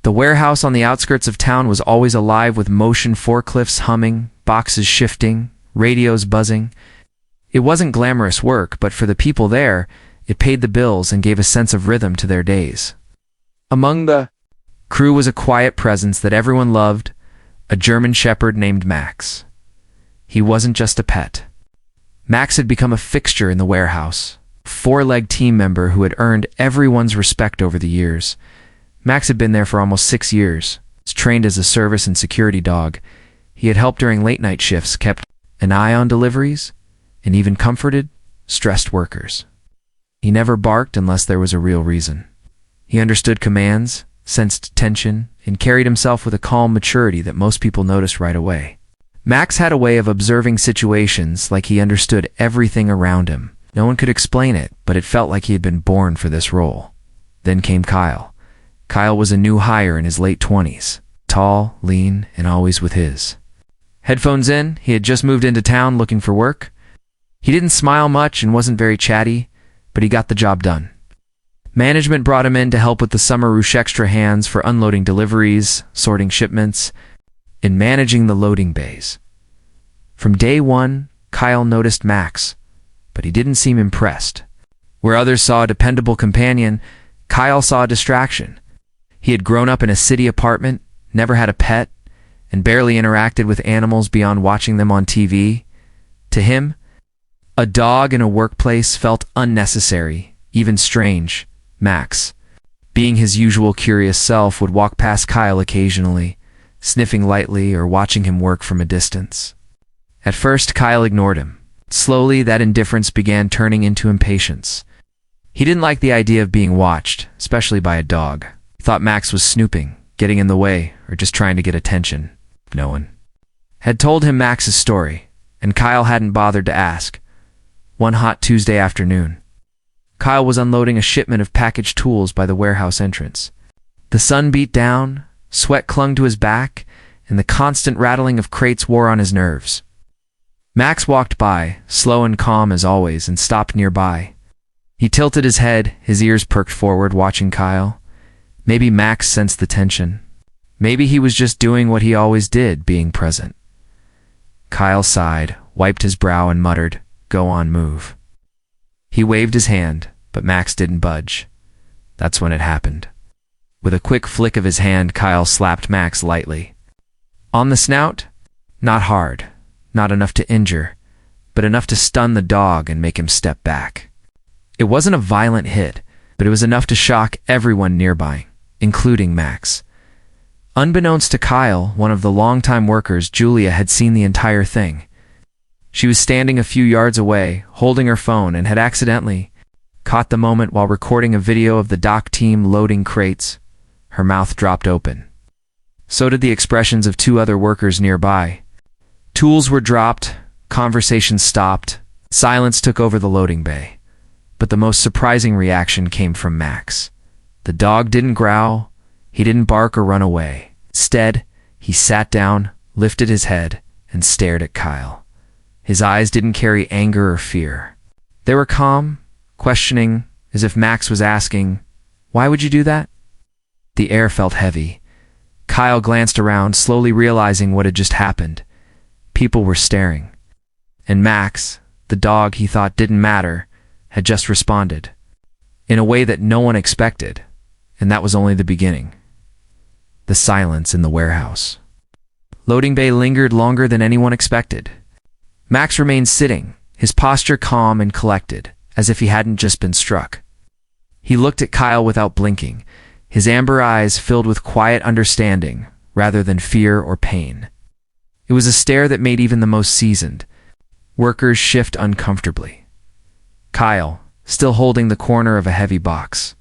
The warehouse on the outskirts of town was always alive with motion forklifts humming, boxes shifting, radios buzzing. It wasn't glamorous work, but for the people there, it paid the bills and gave a sense of rhythm to their days. Among the crew was a quiet presence that everyone loved, a German shepherd named Max. He wasn't just a pet. Max had become a fixture in the warehouse, a four-legged team member who had earned everyone's respect over the years. Max had been there for almost 6 years. Was trained as a service and security dog. He had helped during late-night shifts, kept an eye on deliveries, and even comforted stressed workers. He never barked unless there was a real reason. He understood commands, sensed tension, and carried himself with a calm maturity that most people noticed right away. Max had a way of observing situations like he understood everything around him. No one could explain it, but it felt like he had been born for this role. Then came Kyle. Kyle was a new hire in his late 20s, tall, lean, and always with his headphones in. He had just moved into town looking for work. He didn't smile much and wasn't very chatty, but he got the job done. Management brought him in to help with the summer rush extra hands for unloading deliveries, sorting shipments, and managing the loading bays. From day one, Kyle noticed Max, but he didn't seem impressed. Where others saw a dependable companion, Kyle saw a distraction. He had grown up in a city apartment, never had a pet, and barely interacted with animals beyond watching them on TV. To him, a dog in a workplace felt unnecessary, even strange. Max, being his usual curious self, would walk past Kyle occasionally, sniffing lightly or watching him work from a distance. At first, Kyle ignored him. Slowly, that indifference began turning into impatience. He didn't like the idea of being watched, especially by a dog. He thought Max was snooping, getting in the way, or just trying to get attention. No one had told him Max's story, and Kyle hadn't bothered to ask. One hot Tuesday afternoon, Kyle was unloading a shipment of packaged tools by the warehouse entrance. The sun beat down, sweat clung to his back, and the constant rattling of crates wore on his nerves. Max walked by, slow and calm as always, and stopped nearby. He tilted his head, his ears perked forward, watching Kyle. Maybe Max sensed the tension. Maybe he was just doing what he always did, being present. Kyle sighed, wiped his brow, and muttered, "Go on, move." He waved his hand, but Max didn't budge. That's when it happened. With a quick flick of his hand, Kyle slapped Max lightly. On the snout? Not hard, not enough to injure, but enough to stun the dog and make him step back. It wasn't a violent hit, but it was enough to shock everyone nearby, including Max. Unbeknownst to Kyle, one of the longtime workers, Julia, had seen the entire thing. She was standing a few yards away, holding her phone, and had accidentally caught the moment while recording a video of the dock team loading crates. Her mouth dropped open. So did the expressions of 2 other workers nearby. Tools were dropped, conversation stopped, silence took over the loading bay. But the most surprising reaction came from Max. The dog didn't growl, he didn't bark or run away. Instead, he sat down, lifted his head, and stared at Kyle. His eyes didn't carry anger or fear. They were calm, questioning, as if Max was asking, "Why would you do that?" The air felt heavy. Kyle glanced around, slowly realizing what had just happened. People were staring. And Max, the dog he thought didn't matter, had just responded. In a way that no one expected, and that was only the beginning. The silence in the warehouse. Loading bay lingered longer than anyone expected. Max remained sitting, his posture calm and collected, as if he hadn't just been struck. He looked at Kyle without blinking, his amber eyes filled with quiet understanding rather than fear or pain. It was a stare that made even the most seasoned workers shift uncomfortably. Kyle, still holding the corner of a heavy box,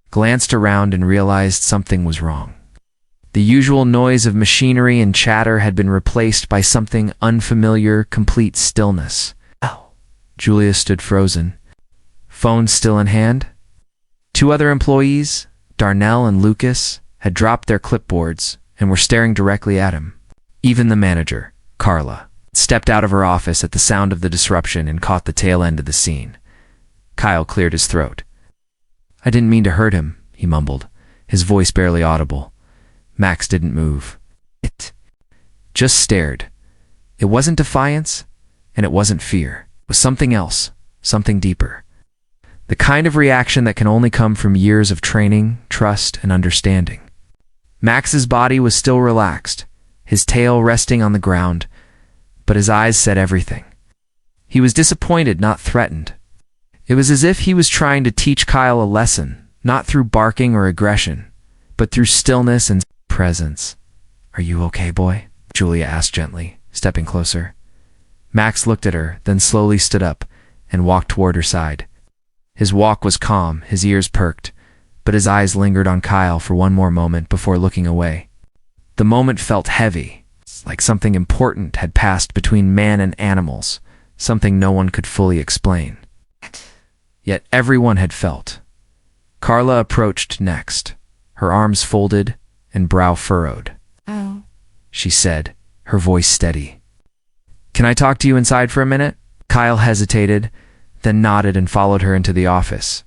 glanced around and realized something was wrong. The usual noise of machinery and chatter had been replaced by something unfamiliar, complete stillness. "Ow." Julia stood frozen, phone still in hand. 2 other employees, Darnell and Lucas, had dropped their clipboards and were staring directly at him. Even the manager, Carla, stepped out of her office at the sound of the disruption and caught the tail end of the scene. Kyle cleared his throat. "I didn't mean to hurt him," he mumbled, his voice barely audible. Max didn't move. It just stared. It wasn't defiance, and it wasn't fear. It was something else, something deeper. The kind of reaction that can only come from years of training, trust, and understanding. Max's body was still relaxed, his tail resting on the ground, but his eyes said everything. He was disappointed, not threatened. It was as if he was trying to teach Kyle a lesson, not through barking or aggression, but through stillness and presence. "Are you okay, boy?" Julia asked gently, stepping closer. Max looked at her, then slowly stood up and walked toward her side. His walk was calm, his ears perked, but his eyes lingered on Kyle for one more moment before looking away. The moment felt heavy, like something important had passed between man and animals, something no one could fully explain. Yet everyone had felt. Carla approached next, her arms folded and brow furrowed. "Oh," she said, her voice steady. "Can I talk to you inside for a minute?" Kyle hesitated, then nodded and followed her into the office.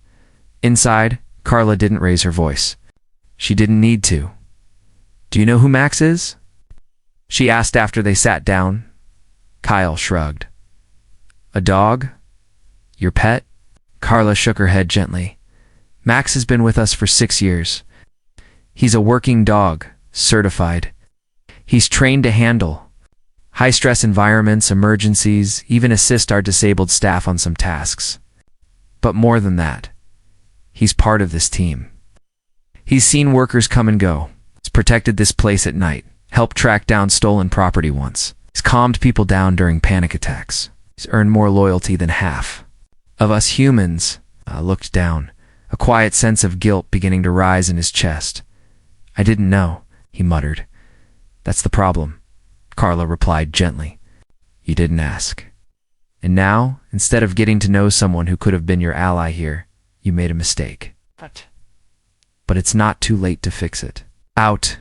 Inside, Carla didn't raise her voice. She didn't need to. "Do you know who Max is?" she asked after they sat down. Kyle shrugged. "A dog? Your pet?" Carla shook her head gently. "Max has been with us for 6 years. He's a working dog, certified. He's trained to handle high-stress environments, emergencies, even assist our disabled staff on some tasks. But more than that, he's part of this team. He's seen workers come and go. He's protected this place at night, helped track down stolen property once. He's calmed people down during panic attacks. He's earned more loyalty than half of us humans." Looked down, a quiet sense of guilt beginning to rise in his chest. "I didn't know," he muttered. "That's the problem," Carla replied gently. "You didn't ask. And now, instead of getting to know someone who could have been your ally here, you made a mistake. But it's not too late to fix it." Out.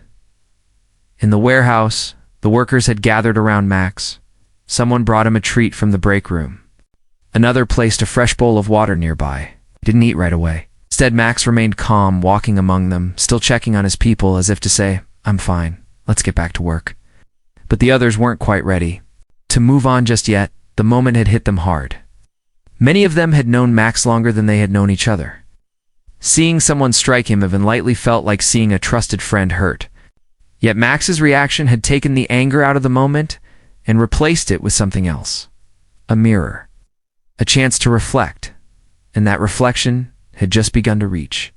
In the warehouse, the workers had gathered around Max. Someone brought him a treat from the break room. Another placed a fresh bowl of water nearby. He didn't eat right away. Instead, Max remained calm, walking among them, still checking on his people as if to say, "I'm fine. Let's get back to work." But the others weren't quite ready to move on just yet. The moment had hit them hard. Many of them had known Max longer than they had known each other. Seeing someone strike him even lightly felt like seeing a trusted friend hurt. Yet Max's reaction had taken the anger out of the moment and replaced it with something else. A mirror. A chance to reflect. And that reflection had just begun to reach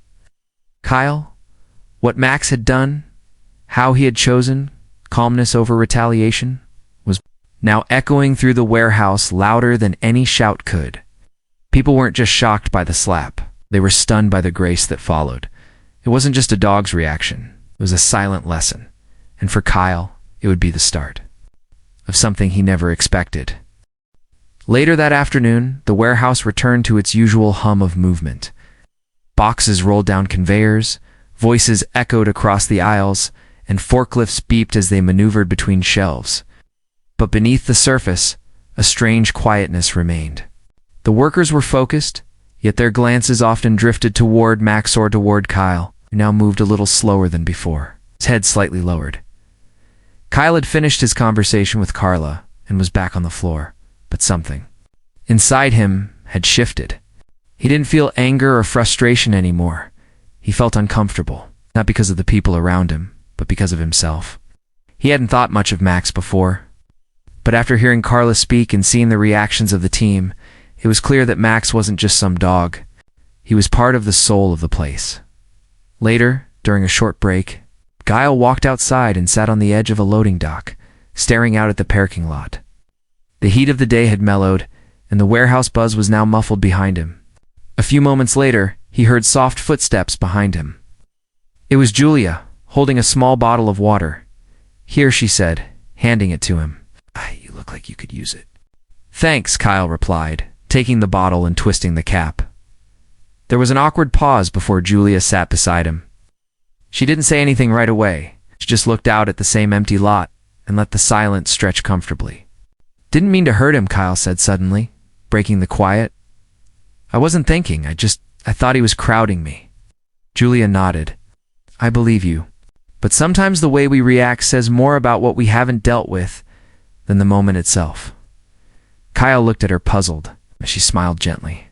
Kyle. What Max had done, how he had chosen calmness over retaliation, was now echoing through the warehouse louder than any shout could. People weren't just shocked by the slap. They were stunned by the grace that followed. It wasn't just a dog's reaction. It was a silent lesson. And for Kyle, it would be the start of something he never expected. Later that afternoon, the warehouse returned to its usual hum of movement. Boxes rolled down conveyors, voices echoed across the aisles, and forklifts beeped as they maneuvered between shelves. But beneath the surface, a strange quietness remained. The workers were focused, yet their glances often drifted toward Max or toward Kyle, who now moved a little slower than before, his head slightly lowered. Kyle had finished his conversation with Carla and was back on the floor, but something inside him had shifted. He didn't feel anger or frustration anymore. He felt uncomfortable, not because of the people around him, but because of himself. He hadn't thought much of Max before, but after hearing Carla speak and seeing the reactions of the team, it was clear that Max wasn't just some dog. He was part of the soul of the place. Later, during a short break, Kyle walked outside and sat on the edge of a loading dock, staring out at the parking lot. The heat of the day had mellowed, and the warehouse buzz was now muffled behind him. A few moments later, he heard soft footsteps behind him. It was Julia, holding a small bottle of water. "Here," she said, handing it to him. "You look like you could use it." "Thanks," Kyle replied, taking the bottle and twisting the cap. There was an awkward pause before Julia sat beside him. She didn't say anything right away. She just looked out at the same empty lot and let the silence stretch comfortably. "Didn't mean to hurt him," Kyle said suddenly, breaking the quiet. "I wasn't thinking. I thought he was crowding me." Julia nodded. "I believe you. But sometimes the way we react says more about what we haven't dealt with than the moment itself. Kyle looked at her puzzled as she smiled gently.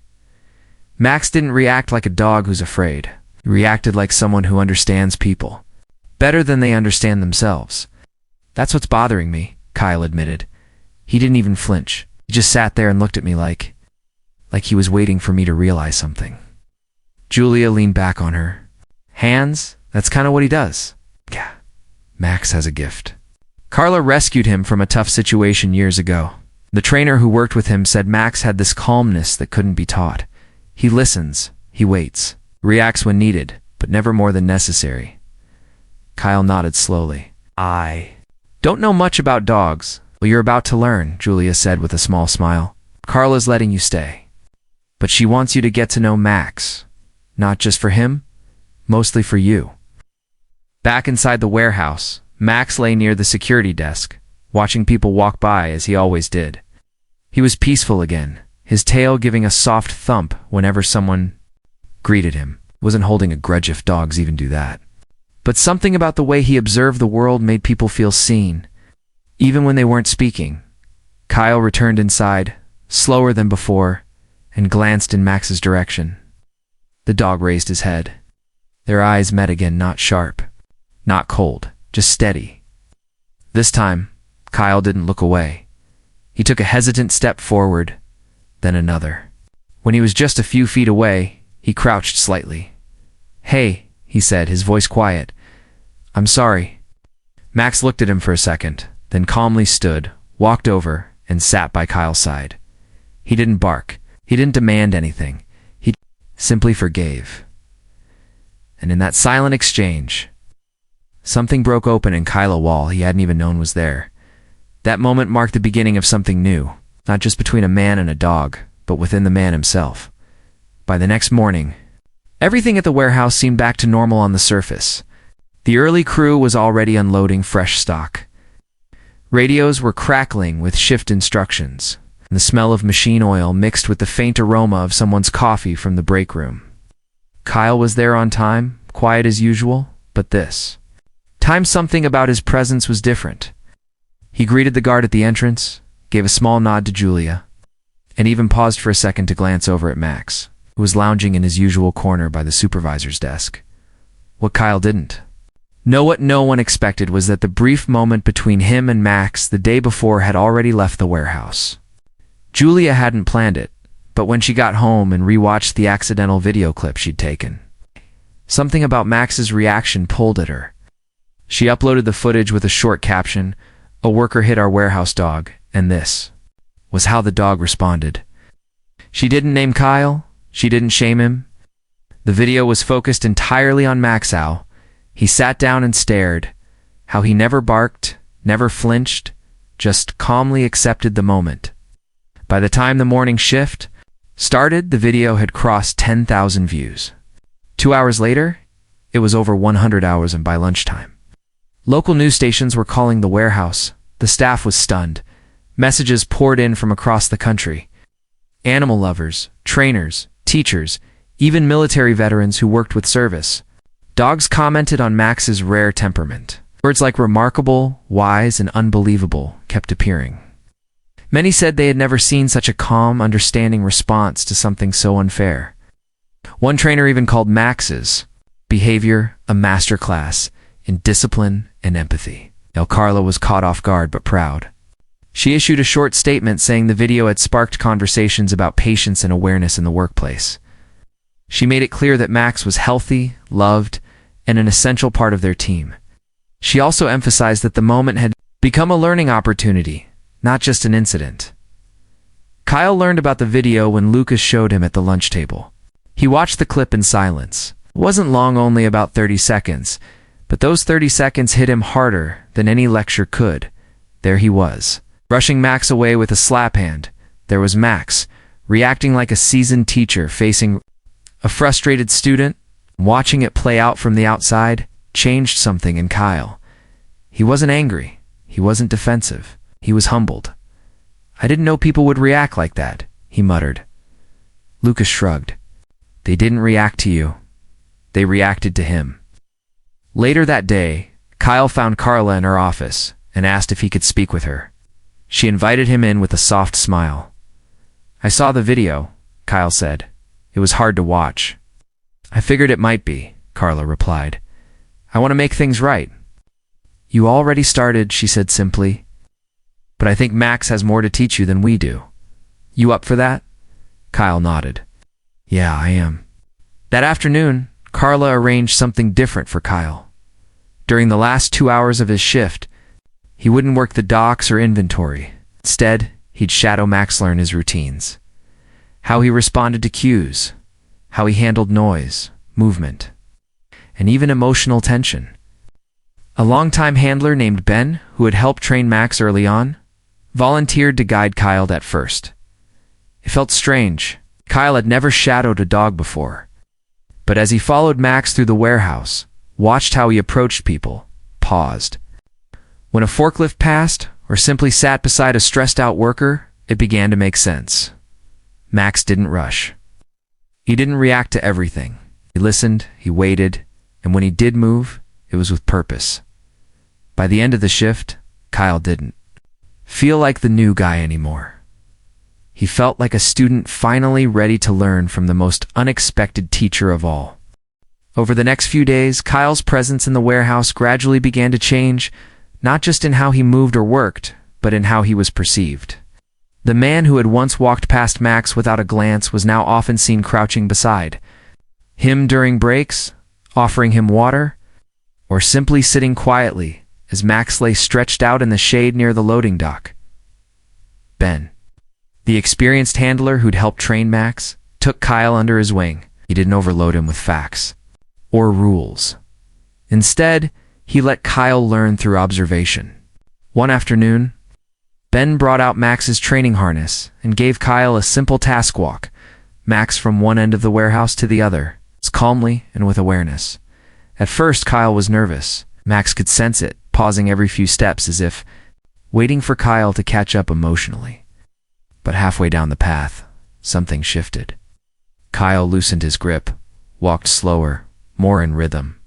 Max didn't react like a dog who's afraid. He reacted like someone who understands people better than they understand themselves. That's what's bothering me, Kyle admitted. He didn't even flinch. He just sat there and looked at me like he was waiting for me to realize something. Julia leaned back on her. Hands? That's kind of what he does. Yeah, Max has a gift. Carla rescued him from a tough situation years ago. The trainer who worked with him said Max had this calmness that couldn't be taught. He listens, he waits, reacts when needed, but never more than necessary. Kyle nodded slowly. I don't know much about dogs. Well, you're about to learn, Julia said with a small smile. Carla's letting you stay. But she wants you to get to know Max. Not just for him, mostly for you. Back inside the warehouse, Max lay near the security desk, watching people walk by as he always did. He was peaceful again, his tail giving a soft thump whenever someone greeted him. He wasn't holding a grudge if dogs even do that. But something about the way he observed the world made people feel seen, even when they weren't speaking. Kyle returned inside, slower than before, and glanced in Max's direction. The dog raised his head. Their eyes met again, not sharp, not cold, just steady. This time, Kyle didn't look away. He took a hesitant step forward, then another. When he was just a few feet away, he crouched slightly. Hey, he said, his voice quiet. I'm sorry. Max looked at him for a second, then calmly stood, walked over, and sat by Kyle's side. He didn't bark. He didn't demand anything. He simply forgave. And in that silent exchange, something broke open in Kyle, a wall he hadn't even known was there. That moment marked the beginning of something new, not just between a man and a dog, but within the man himself. By the next morning, everything at the warehouse seemed back to normal on the surface. The early crew was already unloading fresh stock. Radios were crackling with shift instructions, and the smell of machine oil mixed with the faint aroma of someone's coffee from the break room. Kyle was there on time, quiet as usual, but this time something about his presence was different. He greeted the guard at the entrance, gave a small nod to Julia, and even paused for a second to glance over at Max, who was lounging in his usual corner by the supervisor's desk. What Kyle didn't know, what no one expected, was that the brief moment between him and Max the day before had already left the warehouse. Julia hadn't planned it, but when she got home and rewatched the accidental video clip she'd taken, something about Max's reaction pulled at her. She uploaded the footage with a short caption, "A worker hit our warehouse dog," and this was how the dog responded. She didn't name Kyle, she didn't shame him. The video was focused entirely on Max. How he sat down and stared, how he never barked, never flinched, just calmly accepted the moment. By the time the morning shift started, the video had crossed 10,000 views. 2 hours later, it was over 100 hours, and by lunchtime, local news stations were calling the warehouse. The staff was stunned. Messages poured in from across the country. Animal lovers, trainers, teachers, even military veterans who worked with service. Dogs commented on Max's rare temperament. Words like remarkable, wise, and unbelievable kept appearing. Many said they had never seen such a calm, understanding response to something so unfair. One trainer even called Max's behavior a masterclass in discipline and empathy. Carla was caught off guard but proud. She issued a short statement saying the video had sparked conversations about patience and awareness in the workplace. She made it clear that Max was healthy, loved, and an essential part of their team. She also emphasized that the moment had become a learning opportunity, not just an incident. Kyle learned about the video when Lucas showed him at the lunch table. He watched the clip in silence. It wasn't long, only about 30 seconds, but those 30 seconds hit him harder than any lecture could. There he was, brushing Max away with a slap hand. There was Max, reacting like a seasoned teacher facing a frustrated student. Watching it play out from the outside changed something in Kyle. He wasn't angry. He wasn't defensive. He was humbled. "I didn't know people would react like that," he muttered. Lucas shrugged. "They didn't react to you. They reacted to him." Later that day, Kyle found Carla in her office and asked if he could speak with her. She invited him in with a soft smile. "I saw the video," Kyle said. "It was hard to watch." "I figured it might be," Carla replied. "I want to make things right." "You already started," she said simply. "But I think Max has more to teach you than we do. You up for that?" Kyle nodded. "Yeah, I am." That afternoon, Carla arranged something different for Kyle. During the last 2 hours of his shift, he wouldn't work the docks or inventory. Instead, he'd shadow Max learn his routines. How he responded to cues, how he handled noise, movement, and even emotional tension. A longtime handler named Ben, who had helped train Max early on, volunteered to guide Kyle at first. It felt strange. Kyle had never shadowed a dog before. But as he followed Max through the warehouse, watched how he approached people, paused. When a forklift passed, or simply sat beside a stressed-out worker, it began to make sense. Max didn't rush. He didn't react to everything. He listened, he waited, and when he did move, it was with purpose. By the end of the shift, Kyle didn't feel like the new guy anymore. He felt like a student finally ready to learn from the most unexpected teacher of all. Over the next few days, Kyle's presence in the warehouse gradually began to change, not just in how he moved or worked, but in how he was perceived. The man who had once walked past Max without a glance was now often seen crouching beside him during breaks, offering him water, or simply sitting quietly as Max lay stretched out in the shade near the loading dock. Ben, the experienced handler who'd helped train Max, took Kyle under his wing. He didn't overload him with facts or rules. Instead, he let Kyle learn through observation. One afternoon, Ben brought out Max's training harness and gave Kyle a simple task walk, Max from one end of the warehouse to the other, calmly and with awareness. At first, Kyle was nervous. Max could sense it, pausing every few steps as if waiting for Kyle to catch up emotionally. But halfway down the path, something shifted. Kyle loosened his grip, walked slower, more in rhythm.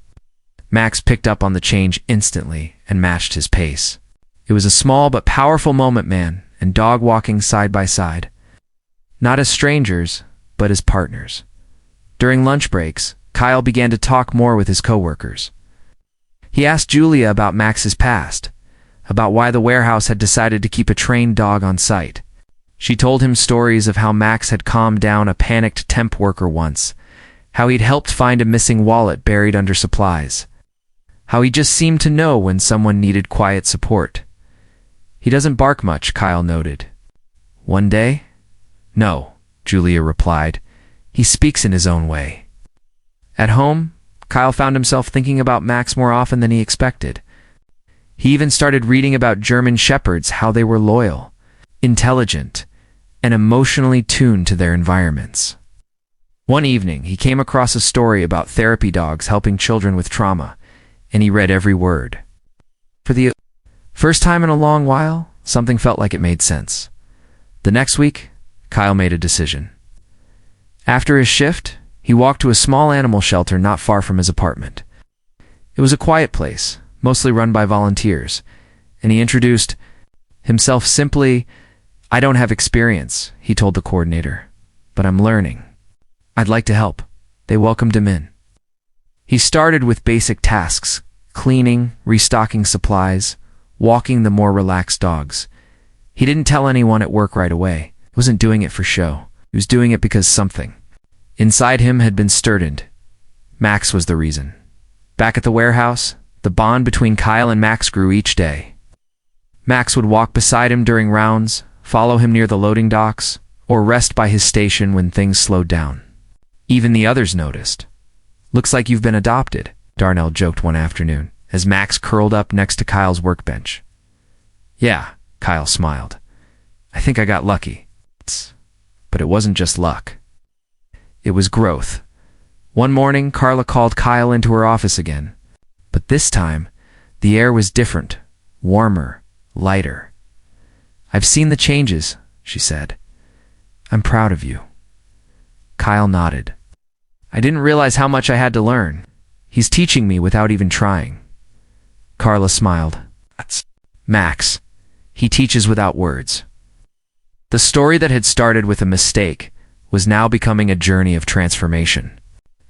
Max picked up on the change instantly and matched his pace. It was a small but powerful moment, man, and dog walking side by side. Not as strangers, but as partners. During lunch breaks, Kyle began to talk more with his coworkers. He asked Julia about Max's past, about why the warehouse had decided to keep a trained dog on site. She told him stories of how Max had calmed down a panicked temp worker once, how he'd helped find a missing wallet buried under supplies, how he just seemed to know when someone needed quiet support. "He doesn't bark much," Kyle noted. "One day?" "No," Julia replied. "He speaks in his own way." At home, Kyle found himself thinking about Max more often than he expected. He even started reading about German Shepherds, how they were loyal, intelligent, and emotionally tuned to their environments. One evening, he came across a story about therapy dogs helping children with trauma, and he read every word. For the first time in a long while, something felt like it made sense. The next week, Kyle made a decision. After his shift, he walked to a small animal shelter not far from his apartment. It was a quiet place, mostly run by volunteers, and he introduced himself simply. "I don't have experience," he told the coordinator, "but I'm learning. I'd like to help." They welcomed him in. He started with basic tasks, cleaning, restocking supplies, walking the more relaxed dogs. He didn't tell anyone at work right away. He wasn't doing it for show. He was doing it because something inside him had been stirred. Max was the reason. Back at the warehouse, the bond between Kyle and Max grew each day. Max would walk beside him during rounds, follow him near the loading docks, or rest by his station when things slowed down. Even the others noticed. "Looks like you've been adopted," Darnell joked one afternoon, as Max curled up next to Kyle's workbench. "Yeah," Kyle smiled. "I think I got lucky." But it wasn't just luck. It was growth. One morning, Carla called Kyle into her office again. But this time, the air was different, warmer, lighter. "I've seen the changes," she said. "I'm proud of you." Kyle nodded. "I didn't realize how much I had to learn. He's teaching me without even trying." Carla smiled. That's Max. He teaches without words. The story that had started with a mistake was now becoming a journey of transformation.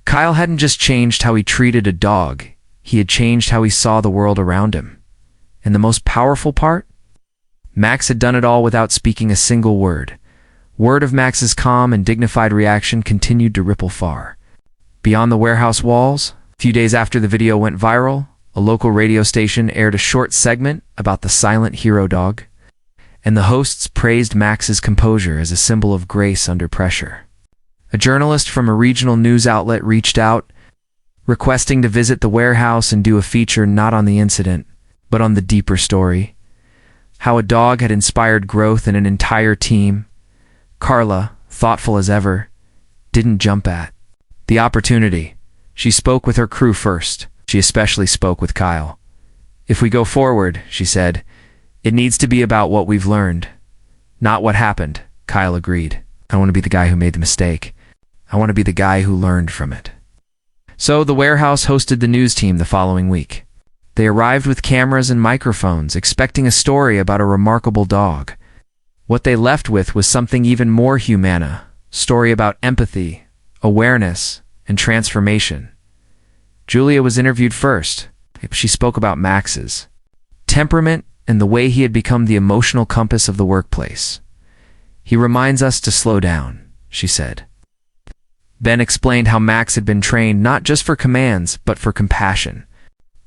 Kyle hadn't just changed how he treated a dog, he had changed how he saw the world around him. And the most powerful part? Max had done it all without speaking a single word. Word of Max's calm and dignified reaction continued to ripple far. Beyond the warehouse walls, a few days after the video went viral, a local radio station aired a short segment about the silent hero dog, and the hosts praised Max's composure as a symbol of grace under pressure. A journalist from a regional news outlet reached out, requesting to visit the warehouse and do a feature not on the incident, but on the deeper story. How a dog had inspired growth in an entire team. Carla, thoughtful as ever, didn't jump at the opportunity. She spoke with her crew first. She especially spoke with Kyle. If we go forward, she said, it needs to be about what we've learned, not what happened. Kyle agreed. I want to be the guy who made the mistake. I want to be the guy who learned from it. So the warehouse hosted the news team the following week. They arrived with cameras and microphones, expecting a story about a remarkable dog. What they left with was something even more humana, a story about empathy, awareness, and transformation. Julia was interviewed first. She spoke about Max's temperament and the way he had become the emotional compass of the workplace. He reminds us to slow down, she said. Ben explained how Max had been trained not just for commands, but for compassion.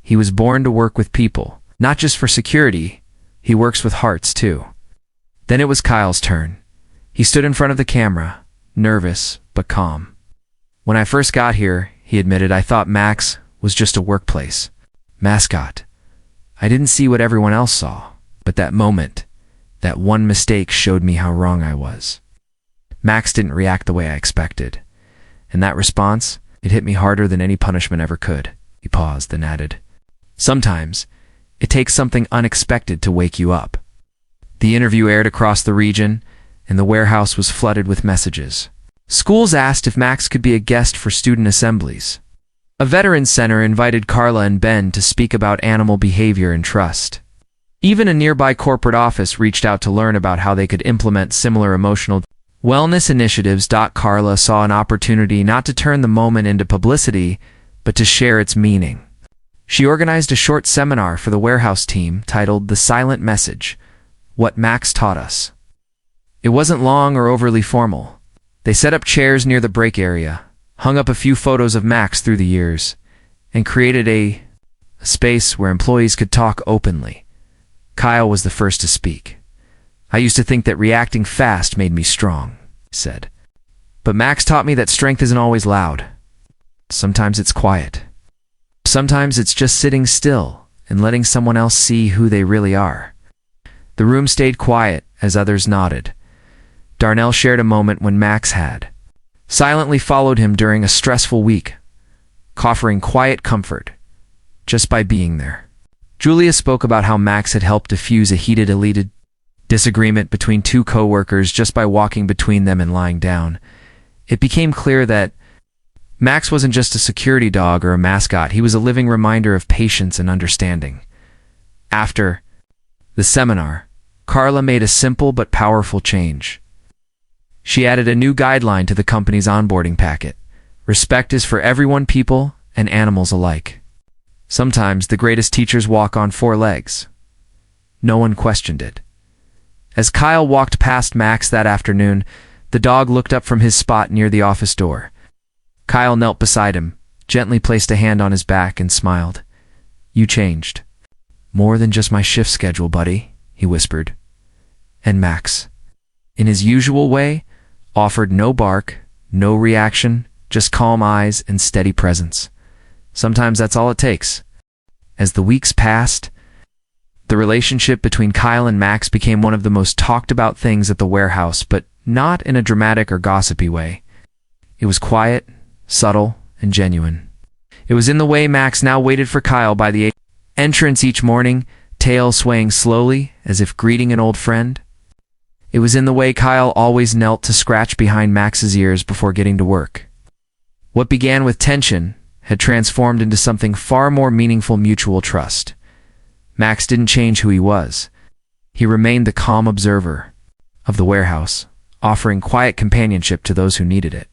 He was born to work with people, not just for security. He works with hearts, too. Then it was Kyle's turn. He stood in front of the camera, nervous but calm. When I first got here, he admitted, I thought Max was just a workplace mascot. I didn't see what everyone else saw, but that moment, that one mistake showed me how wrong I was. Max didn't react the way I expected. And that response, it hit me harder than any punishment ever could. He paused, then added, sometimes, it takes something unexpected to wake you up. The interview aired across the region, and the warehouse was flooded with messages. Schools asked if Max could be a guest for student assemblies. A veterans center invited Carla and Ben to speak about animal behavior and trust. Even a nearby corporate office reached out to learn about how they could implement similar emotional wellness initiatives. Carla saw an opportunity not to turn the moment into publicity, but to share its meaning. She organized a short seminar for the warehouse team titled The Silent Message, What Max Taught Us. It wasn't long or overly formal. They set up chairs near the break area, hung up a few photos of Max through the years, and created a space where employees could talk openly. Kyle was the first to speak. I used to think that reacting fast made me strong, he said. But Max taught me that strength isn't always loud. Sometimes it's quiet. Sometimes it's just sitting still and letting someone else see who they really are. The room stayed quiet as others nodded. Darnell shared a moment when Max had silently followed him during a stressful week, offering quiet comfort just by being there. Julia spoke about how Max had helped diffuse a heated disagreement between two co-workers just by walking between them and lying down. It became clear that Max wasn't just a security dog or a mascot, he was a living reminder of patience and understanding. After the seminar, Carla made a simple but powerful change. She added a new guideline to the company's onboarding packet. Respect is for everyone, people and animals alike. Sometimes the greatest teachers walk on four legs. No one questioned it. As Kyle walked past Max that afternoon, the dog looked up from his spot near the office door. Kyle knelt beside him, gently placed a hand on his back and smiled. You changed. More than just my shift schedule, buddy, he whispered. And Max, in his usual way, offered no bark, no reaction, just calm eyes and steady presence. Sometimes that's all it takes. As the weeks passed, the relationship between Kyle and Max became one of the most talked about things at the warehouse, but not in a dramatic or gossipy way. It was quiet, subtle, and genuine. It was in the way Max now waited for Kyle by the entrance each morning, tail swaying slowly as if greeting an old friend. It was in the way Kyle always knelt to scratch behind Max's ears before getting to work. What began with tension had transformed into something far more meaningful: mutual trust. Max didn't change who he was. He remained the calm observer of the warehouse, offering quiet companionship to those who needed it.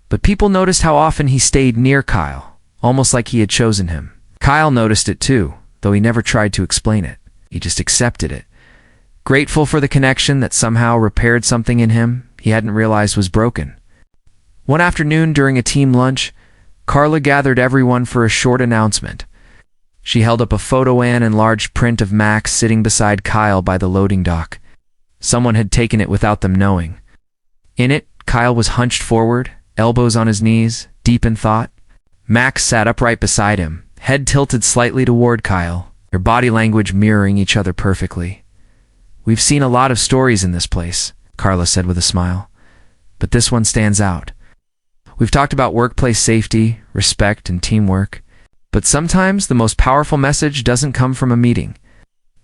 But people noticed how often he stayed near Kyle, almost like he had chosen him. Kyle noticed it too, though he never tried to explain it. He just accepted it, grateful for the connection that somehow repaired something in him he hadn't realized was broken. One afternoon during a team lunch, Carla gathered everyone for a short announcement. She held up a photo and large print of Max sitting beside Kyle by the loading dock. Someone had taken it without them knowing. In it, Kyle was hunched forward, elbows on his knees, deep in thought. Max sat upright beside him, head tilted slightly toward Kyle, their body language mirroring each other perfectly. "We've seen a lot of stories in this place," Carla said with a smile, "but this one stands out. We've talked about workplace safety, respect, and teamwork, but sometimes the most powerful message doesn't come from a meeting.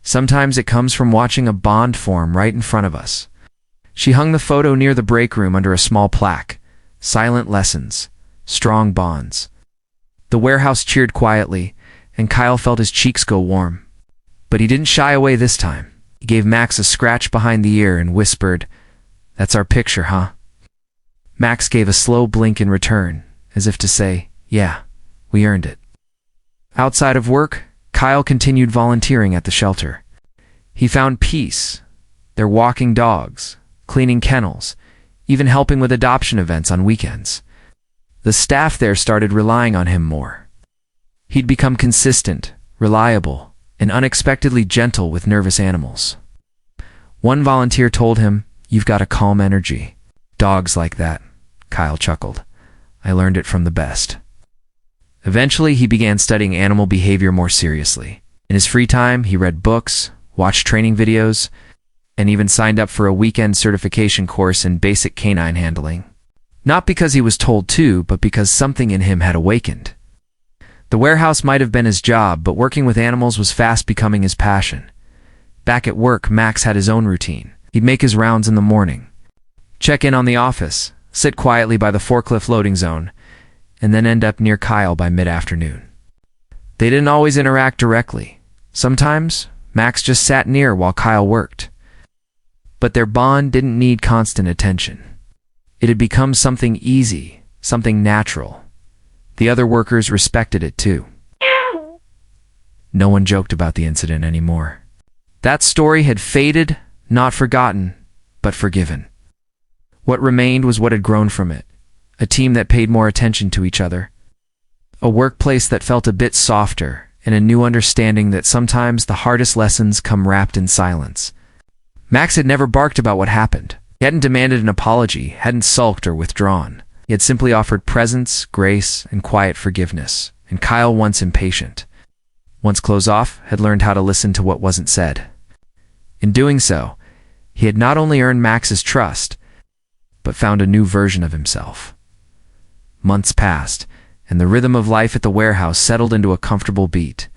Sometimes it comes from watching a bond form right in front of us." She hung the photo near the break room under a small plaque. "Silent lessons, strong bonds." The warehouse cheered quietly, and Kyle felt his cheeks go warm. But he didn't shy away this time. He gave Max a scratch behind the ear and whispered, "That's our picture, huh?" Max gave a slow blink in return, as if to say, "Yeah, we earned it." Outside of work, Kyle continued volunteering at the shelter. He found peace. They're walking dogs, cleaning kennels, even helping with adoption events on weekends. The staff there started relying on him more. He'd become consistent, reliable, and unexpectedly gentle with nervous animals. One volunteer told him, "You've got a calm energy." "Dogs like that," Kyle chuckled. "I learned it from the best." Eventually, he began studying animal behavior more seriously. In his free time, he read books, watched training videos, and even signed up for a weekend certification course in basic canine handling. Not because he was told to, but because something in him had awakened. The warehouse might have been his job, but working with animals was fast becoming his passion. Back at work, Max had his own routine. He'd make his rounds in the morning, check in on the office, sit quietly by the forklift loading zone, and then end up near Kyle by mid-afternoon. They didn't always interact directly. Sometimes, Max just sat near while Kyle worked. But their bond didn't need constant attention. It had become something easy, something natural. The other workers respected it too. No one joked about the incident anymore. That story had faded, not forgotten, but forgiven. What remained was what had grown from it. A team that paid more attention to each other. A workplace that felt a bit softer, and a new understanding that sometimes the hardest lessons come wrapped in silence. Max had never barked about what happened. He hadn't demanded an apology, hadn't sulked or withdrawn. He had simply offered presence, grace, and quiet forgiveness. And Kyle, once impatient, once closed off, had learned how to listen to what wasn't said. In doing so, he had not only earned Max's trust, but found a new version of himself. Months passed, and the rhythm of life at the warehouse settled into a comfortable beat.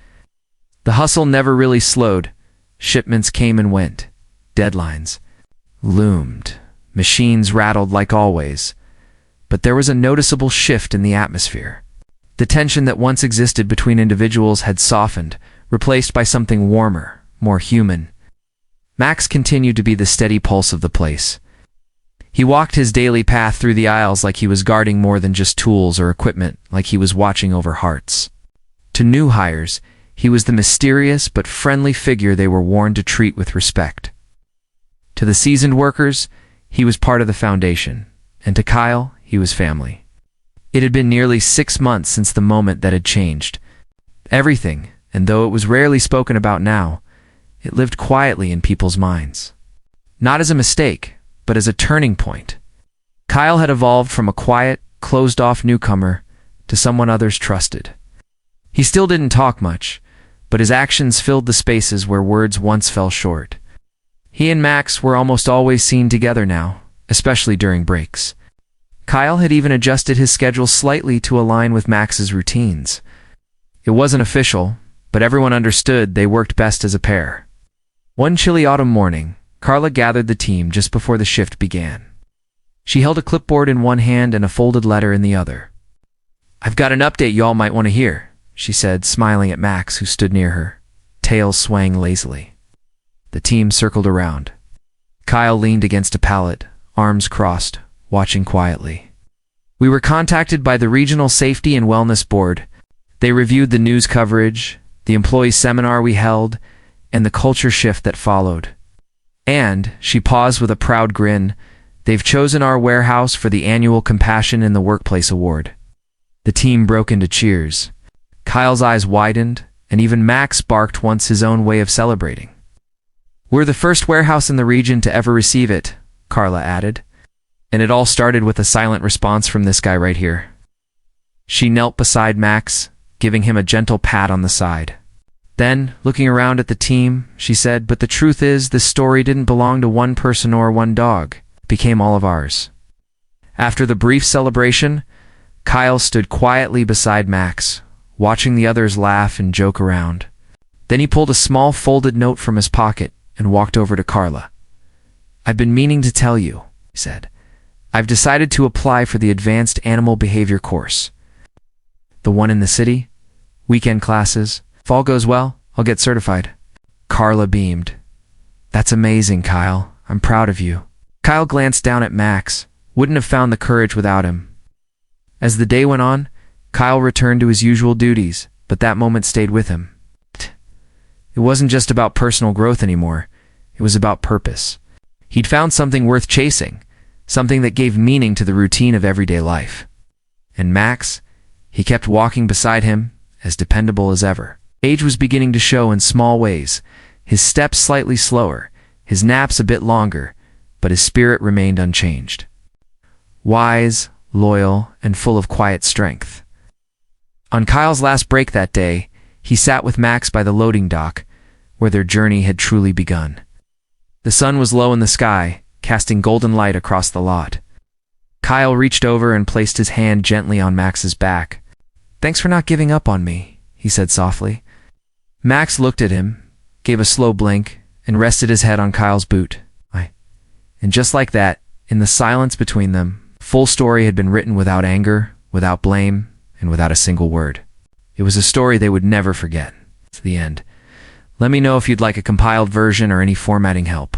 The hustle never really slowed. Shipments came and went. Deadlines loomed. Machines rattled like always. But there was a noticeable shift in the atmosphere. The tension that once existed between individuals had softened, replaced by something warmer, more human. Max continued to be the steady pulse of the place. He walked his daily path through the aisles like he was guarding more than just tools or equipment, like he was watching over hearts. To new hires, he was the mysterious but friendly figure they were warned to treat with respect. To the seasoned workers, he was part of the foundation, and to Kyle, he was family. It had been nearly 6 months since the moment that had changed everything, and though it was rarely spoken about now, it lived quietly in people's minds. Not as a mistake, but as a turning point. Kyle had evolved from a quiet, closed-off newcomer to someone others trusted. He still didn't talk much, but his actions filled the spaces where words once fell short. He and Max were almost always seen together now, especially during breaks. Kyle had even adjusted his schedule slightly to align with Max's routines. It wasn't official, but everyone understood they worked best as a pair. One chilly autumn morning, Carla gathered the team just before the shift began. She held a clipboard in one hand and a folded letter in the other. "I've got an update y'all might want to hear," she said, smiling at Max, who stood near her. tails swaying lazily. The team circled around. Kyle leaned against a pallet, arms crossed, watching quietly. We were contacted by the Regional Safety and Wellness Board. They reviewed the news coverage, the employee seminar we held, and the culture shift that followed. And, she paused with a proud grin, they've chosen our warehouse for the annual Compassion in the Workplace Award. The team broke into cheers. Kyle's eyes widened, and even Max barked once his own way of celebrating. We're the first warehouse in the region to ever receive it, Carla added. And it all started with a silent response from this guy right here. She knelt beside Max, giving him a gentle pat on the side. Then, looking around at the team, she said, but the truth is, this story didn't belong to one person or one dog. It became all of ours. After the brief celebration, Kyle stood quietly beside Max, watching the others laugh and joke around. Then he pulled a small folded note from his pocket and walked over to Carla. I've been meaning to tell you, he said. I've decided to apply for the Advanced Animal Behavior course. The one in the city? Weekend classes? If all goes well, I'll get certified. Carla beamed. That's amazing, Kyle. I'm proud of you. Kyle glanced down at Max. Wouldn't have found the courage without him. As the day went on, Kyle returned to his usual duties, but that moment stayed with him. It wasn't just about personal growth anymore. It was about purpose. He'd found something worth chasing, something that gave meaning to the routine of everyday life. And Max, he kept walking beside him, as dependable as ever. Age was beginning to show in small ways, his steps slightly slower, his naps a bit longer, but his spirit remained unchanged. Wise, loyal, and full of quiet strength. On Kyle's last break that day, he sat with Max by the loading dock, where their journey had truly begun. The sun was low in the sky, casting golden light across the lot. Kyle reached over and placed his hand gently on Max's back. Thanks for not giving up on me, he said softly. Max looked at him, gave a slow blink, and rested his head on Kyle's boot. And just like that, in the silence between them, full story had been written without anger, without blame, and without a single word. It was a story they would never forget. It's the end. Let me know if you'd like a compiled version or any formatting help.